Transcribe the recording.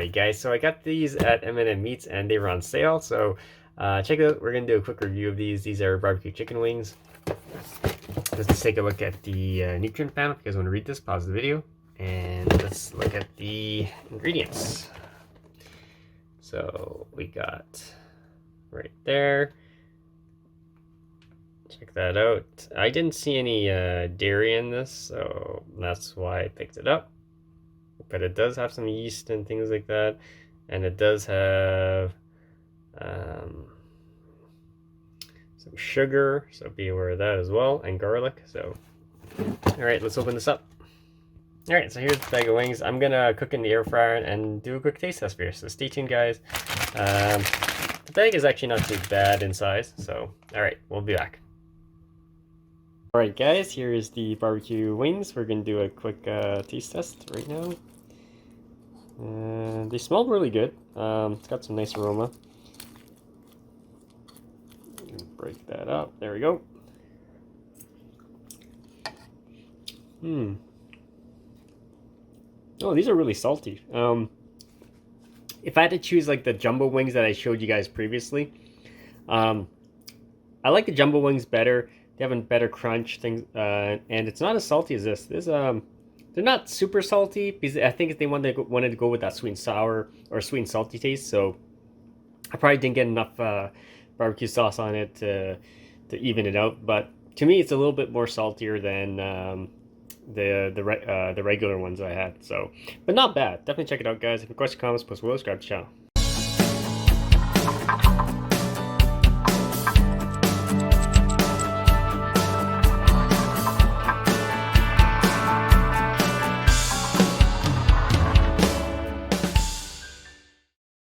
Alright guys, so I got these at M&M Meats and they were on sale, so check it out. We're going to do a quick review of these. These are barbecue chicken wings. Let's take a look at the nutrient panel. If you guys want to read this, pause the video. And let's look at the ingredients. So we got right there. Check that out. I didn't see any dairy in this, so that's why I picked it up. But it does have some yeast and things like that, and it does have some sugar, so be aware of that as well, and garlic. So all right, let's open this up. All right, so here's the bag of wings. I'm gonna cook in the air fryer and do a quick taste test for you, so stay tuned guys. The bag is actually not too bad in size, so all right, we'll be back. All right guys, here is the barbecue wings. We're gonna do a quick taste test right now. They smell really good. It's got some nice aroma. Break that up. There we go. Oh, these are really salty. If I had to choose like the jumbo wings that I showed you guys previously, I like the jumbo wings better. They have a better crunch things, and it's not as salty as this. They're not super salty because I think they wanted to go with that sweet and sour or sweet and salty taste. So I probably didn't get enough barbecue sauce on it to even it out. But to me, it's a little bit more saltier than the regular ones I had. So, but not bad. Definitely check it out, guys. If you have questions, comments, post below, subscribe to the channel.